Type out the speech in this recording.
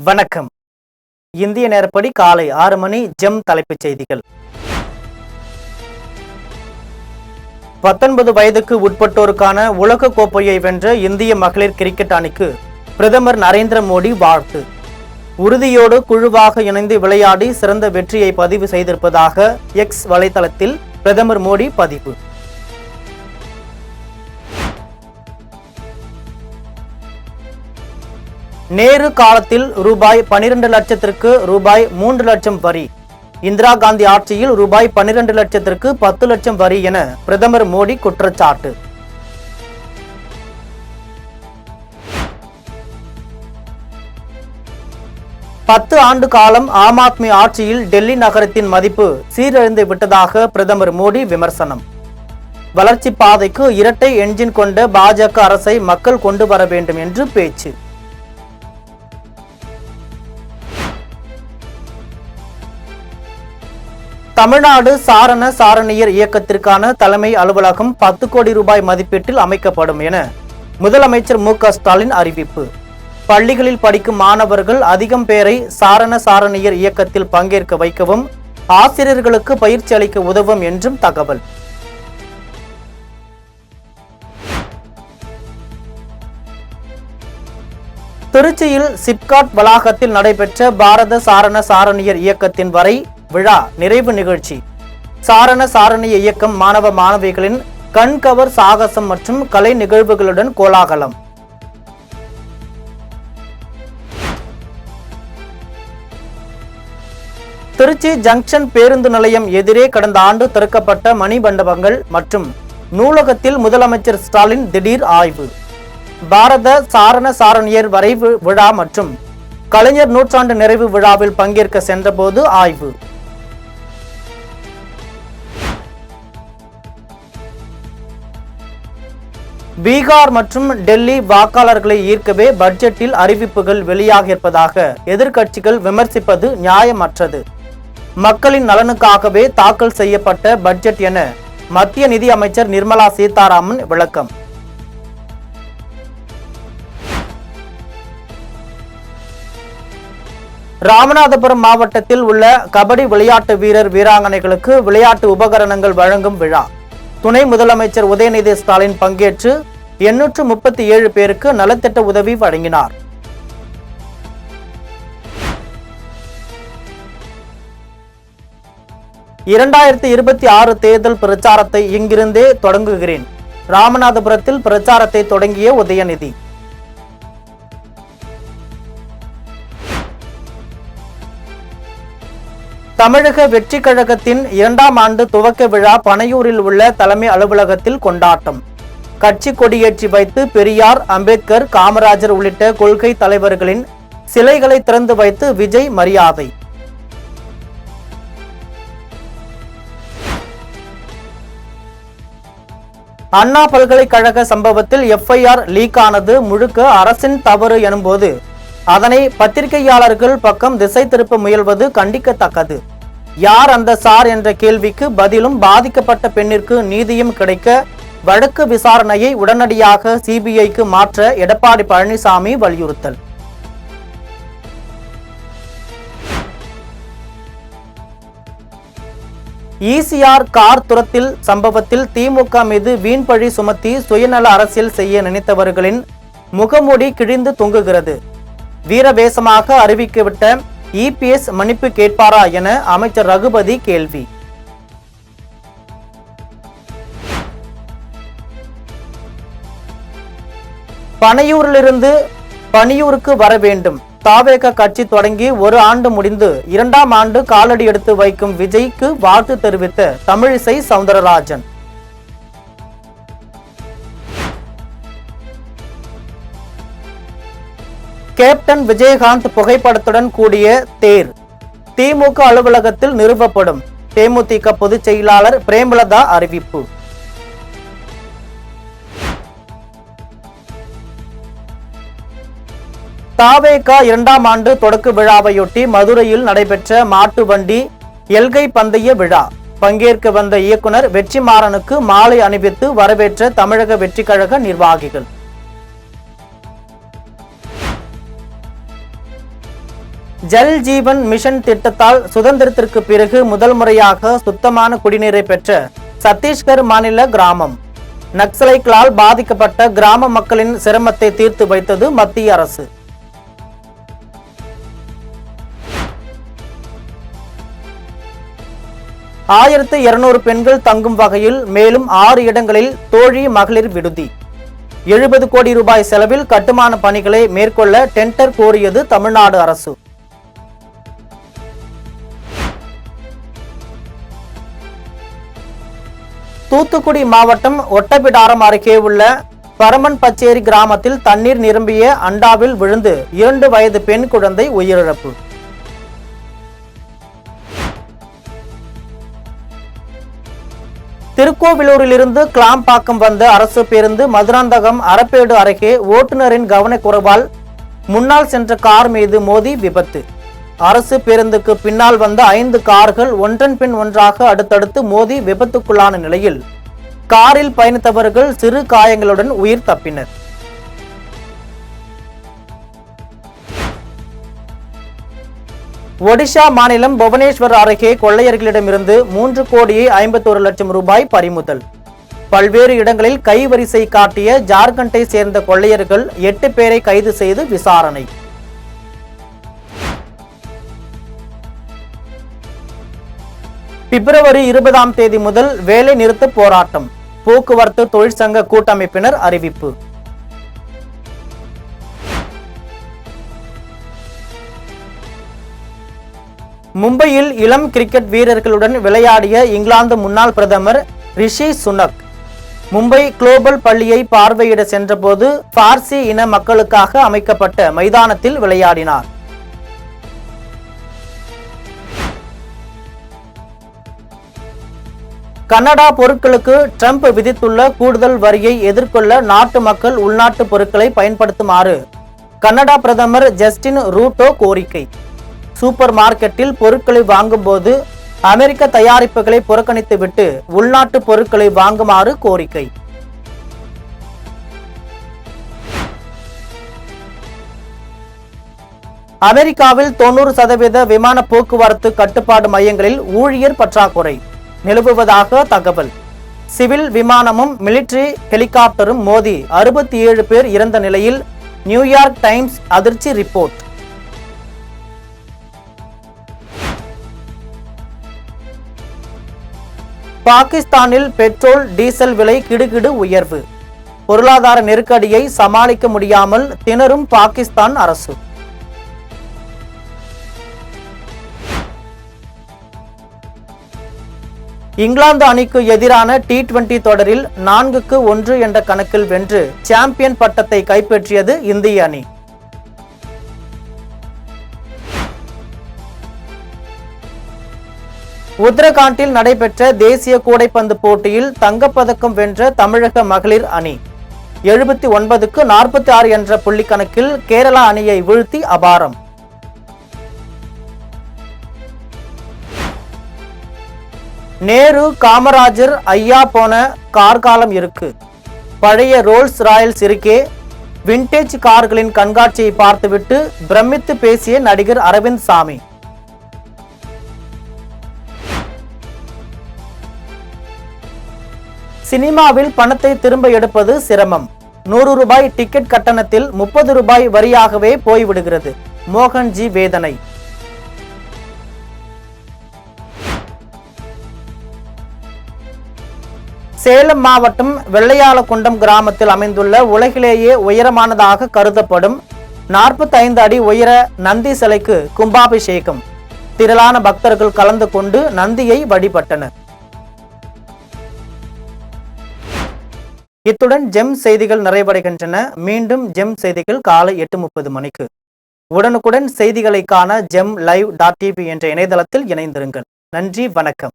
வணக்கம். இந்திய நேரப்படி காலை 6 மணி. ஜெம் தலைப்புச் செய்திகள். 19 வயதுக்கு உட்பட்டோருக்கான உலக கோப்பையை வென்ற இந்திய மகளிர் கிரிக்கெட் அணிக்கு பிரதமர் நரேந்திர மோடி வாழ்த்து. உறுதியோடு குழுவாக இணைந்து விளையாடி சிறந்த வெற்றியை பதிவு செய்திருப்பதாக எக்ஸ் வலைதளத்தில் பிரதமர் மோடி பதிவு. நேரு காலத்தில் ரூபாய் 12 லட்சத்திற்கு ரூபாய் 3 லட்சம் வரி, இந்திரா காந்தி ஆட்சியில் ரூபாய் 12 லட்சத்திற்கு 10 லட்சம் வரி என பிரதமர் மோடி குற்றச்சாட்டு. பத்து ஆண்டு காலம் ஆம் ஆத்மி ஆட்சியில் டெல்லி நகரத்தின் மதிப்பு சீரழிந்து விட்டதாக பிரதமர் மோடி விமர்சனம். வளர்ச்சி பாதைக்கு இரட்டை என்ஜின் கொண்ட பாஜக அரசை மக்கள் கொண்டு வர வேண்டும் என்று பேச்சு. தமிழ்நாடு சாரண சாரணியர் இயக்கத்திற்கான தலைமை அலுவலகம் 10 கோடி ரூபாய் மதிப்பீட்டில் அமைக்கப்படும் என முதலமைச்சர் மு.க.ஸ்டாலின் அறிவிப்பு. பள்ளிகளில் படிக்கும் மாணவர்கள் அதிகம் பேரை சாரண சாரணியர் இயக்கத்தில் பங்கேற்க வைக்கவும் ஆசிரியர்களுக்கு பயிற்சி அளிக்க உதவும் என்றும் தகவல். திருச்சியில் சிப்காட் வளாகத்தில் நடைபெற்ற பாரத சாரண சாரணியர் இயக்கத்தின் வரை விழா நிறைவு நிகழ்ச்சி. சாரண சாரணிய இயக்கம் மாணவ மாணவிகளின் கண்கவர் சாகசம் மற்றும் கலை நிகழ்வுகளுடன் கோலாகலம். திருச்சி ஜங்ஷன் பேருந்து நிலையம் எதிரே கடந்த ஆண்டு திறக்கப்பட்ட மணிமண்டபங்கள் மற்றும் நூலகத்தில் முதலமைச்சர் ஸ்டாலின் திடீர் ஆய்வு. பாரத சாரண சாரணியர் வரைவு விழா மற்றும் கலைஞர் நூற்றாண்டு நிறைவு விழாவில் பங்கேற்க சென்றபோது ஆய்வு. பீகார் மற்றும் டெல்லி வாக்காளர்களை ஈர்க்கவே பட்ஜெட்டில் அறிவிப்புகள் வெளியாகியிருப்பதாக எதிர்க்கட்சிகள் விமர்சிப்பது நியாயமற்றது. மக்களின் நலனுக்காகவே தாக்கல் செய்யப்பட்ட பட்ஜெட் என மத்திய நிதி அமைச்சர் நிர்மலா சீதாராமன் விளக்கம். ராமநாதபுரம் மாவட்டத்தில் உள்ள கபடி விளையாட்டு வீரர் வீராங்கனைகளுக்கு விளையாட்டு உபகரணங்கள் வழங்கும் விழா. துணை முதலமைச்சர் உதயநிதி ஸ்டாலின் பங்கேற்று 837 பேருக்கு நலத்திட்ட உதவி வழங்கினார். "2026 தேர்தல் பிரச்சாரத்தை இங்கிருந்தே தொடங்குகிறேன். ராமநாதபுரத்தில் பிரச்சாரத்தை தொடங்கிய உதயநிதி. தமிழக வெற்றி கழகத்தின் 2ஆம் ஆண்டு துவக்க விழா பனையூரில் உள்ள தலைமை அலுவலகத்தில் கொண்டாட்டம். கட்சி கொடியேற்றி வைத்து பெரியார், அம்பேத்கர், காமராஜர் உள்ளிட்ட கொள்கை தலைவர்களின் சிலைகளை திறந்து வைத்து விஜய் மரியாதை. அண்ணா பல்கலைக்கழக சம்பவத்தில் FIR லீக் ஆனது முழுக்க அரசின் தவறு எனும்போது அதனை பத்திரிகையாளர்கள் பக்கம் திசை திருப்ப முயல்வது கண்டிக்கத்தக்கது. யார் அந்த சார் என்ற கேள்விக்கு பதிலும் பாதிக்கப்பட்ட பெண்ணிற்கு நீதியும் கிடைக்க வழக்கு விசாரணையை உடனடியாக CBIக்கு மாற்ற எடப்பாடி பழனிசாமி வலியுறுத்தல். ECR கார் துரத்தில் சம்பவத்தில் திமுக மீது வீண்பழி சுமத்தி சுயநல அரசியல் செய்ய நினைத்தவர்களின் முகமூடி கிழிந்து தொங்குகிறது. வீரவேசமாக அறிவிக்கவிட்ட EPS மன்னிப்பு கேட்பாரா என அமைச்சர் ரகுபதி கேள்வி. பனையூரிலிருந்து பனியூருக்கு வர வேண்டும். தாவேக கட்சி தொடங்கி 1 ஆண்டு முடிந்து 2ஆம் ஆண்டு காலடி எடுத்து வைக்கும் விஜய்க்கு வாழ்த்து தெரிவித்த தமிழிசை சவுந்தரராஜன். கேப்டன் விஜயகாந்த் புகைப்படத்துடன் கூடிய தேர் திமுக அலுவலகத்தில் நிறுவப்படும். தேமுதிக பொதுச் செயலாளர் பிரேமலதா அறிவிப்பு. தாவேக 2ஆம் ஆண்டு தொடக்க விழாவையொட்டி மதுரையில் நடைபெற்ற மாட்டு வண்டி எல்கை பந்தய விழா. பங்கேற்க வந்த இயக்குனர் வெற்றிமாறனுக்கு மாலை அணிவித்து வரவேற்ற தமிழக வெற்றி கழக நிர்வாகிகள். ஜல் ஜீவன் மிஷன் திட்டத்தால் சுதந்திரத்திற்கு பிறகு முதல் முறையாக சுத்தமான குடிநீரை பெற்ற சத்தீஸ்கர் மாநில கிராமம். நக்சலைட்களால் பாதிக்கப்பட்ட கிராம மக்களின் சிரமத்தை தீர்த்து வைத்தது மத்திய அரசு. ஆயிரத்து 200 பெண்கள் தங்கும் வகையில் மேலும் 6 இடங்களில் தோழி மகளிர் விடுதி. 70 கோடி ரூபாய் செலவில் கட்டுமான பணிகளை மேற்கொள்ள டெண்டர் கோரியது தமிழ்நாடு அரசு. தூத்துக்குடி மாவட்டம் ஒட்டப்பிடாரம் அருகே உள்ள பரமன் பச்சேரி கிராமத்தில் தண்ணீர் நிரம்பிய அண்டாவில் விழுந்து 2 வயது பெண் குழந்தை உயிரிழப்பு. திருக்கோவிலூரிலிருந்து கிளாம்பாக்கம் வந்த அரசு பேருந்து மதுராந்தகம் அரப்பேடு அருகே ஓட்டுநரின் கவனக்குறைவால் முன்னால் சென்ற கார் மீது மோதி விபத்து. அரசு பேருந்துக்கு பின்னால் வந்த 5 கார்கள் ஒன்றன் பின் ஒன்றாக அடுத்தடுத்து மோதி விபத்துக்குள்ளான நிலையில் காரில் பயணித்தவர்கள் சிறு காயங்களுடன் உயிர் தப்பினர். ஒடிஷா மாநிலம் புவனேஸ்வர் அருகே கொள்ளையர்களிடமிருந்து 3,51,00,000 ரூபாய் பறிமுதல். பல்வேறு இடங்களில் கைவரிசை காட்டிய ஜார்க்கண்டை சேர்ந்த கொள்ளையர்கள் 8 பேரை கைது செய்து விசாரணை. பிப்ரவரி 20ஆம் தேதி முதல் வேலை நிறுத்த போராட்டம். போக்குவரத்து தொழிற்சங்க கூட்டமைப்பினர் அறிவிப்பு. மும்பையில் இளம் கிரிக்கெட் வீரர்களுடன் விளையாடிய இங்கிலாந்து முன்னாள் பிரதமர் ரிஷி சுனக் மும்பை குளோபல் பள்ளியை பார்வையிட சென்றபோது பார்சி இன மக்களுக்காக அமைக்கப்பட்ட மைதானத்தில் விளையாடினார். கனடா பொருட்களுக்கு ட்ரம்ப் விதித்துள்ள கூடுதல் வரியை எதிர்கொள்ள நாட்டு மக்கள் உள்நாட்டு பொருட்களை பயன்படுத்துமாறு கனடா பிரதமர் ஜஸ்டின் ரூடோ கோரிக்கை. சூப்பர் மார்க்கெட்டில் பொருட்களை வாங்கும்போது அமெரிக்க தயாரிப்புகளை புறக்கணித்துவிட்டு உள்நாட்டு பொருட்களை வாங்குமாறு கோரிக்கை. அமெரிக்காவில் 90% விமான போக்குவரத்து கட்டுப்பாடு மையங்களில் ஊழியர் பற்றாக்குறை நிலவுவதாக தகவல். சிவில் விமானமும் மிலிட்டரி ஹெலிகாப்டரும் மோதி 67 பேர் இறந்த நிலையில் நியூயார்க் டைம்ஸ் அதிர்ச்சி ரிப்போர்ட். பாகிஸ்தானில் பெட்ரோல் டீசல் விலை கிடுகிடு உயர்வு. பொருளாதார நெருக்கடியை சமாளிக்க முடியாமல் திணறும் பாகிஸ்தான் அரசு. இங்கிலாந்து அணிக்கு எதிரான T20 தொடரில் 4-1 என்ற கணக்கில் வென்று சாம்பியன் பட்டத்தை கைப்பற்றியது இந்திய அணி. உத்தரகாண்டில் நடைபெற்ற தேசிய கூடைப்பந்து போட்டியில் தங்கப்பதக்கம் வென்ற தமிழக மகளிர் அணி 79-46 என்ற புள்ளி கணக்கில் கேரளா அணியை வீழ்த்தி அபாரம். நேரு காமராஜர் ஐயா போன கார்காலம் இருக்கு. பழைய ரோல்ஸ் ராயல்ஸ் இருக்கே. விண்டேஜ் கார்களின் கண்காட்சியை பார்த்துவிட்டு பிரமித்து பேசிய நடிகர் அரவிந்த் சாமி. சினிமாவில் பணத்தை திரும்ப எடுப்பது சிரமம். 100 ரூபாய் டிக்கெட் கட்டணத்தில் 30 ரூபாய் வரியாகவே போய்விடுகிறது. மோகன்ஜி வேதனை. சேலம் மாவட்டம் வெள்ளையாளகுண்டம் கிராமத்தில் அமைந்துள்ள உலகிலேயே உயரமானதாக கருதப்படும் 45 அடி உயர நந்தி சிலைக்கு கும்பாபிஷேகம். திரளான பக்தர்கள் கலந்து கொண்டு நந்தியை வழிபட்டனர். இத்துடன் ஜெம் செய்திகள் நிறைவடைகின்றன. மீண்டும் ஜெம் செய்திகள் காலை 8:30 மணிக்கு. உடனுக்குடன் செய்திகளை காண GemLive.tv என்ற இணையதளத்தில் இணைந்திருங்கள். நன்றி, வணக்கம்.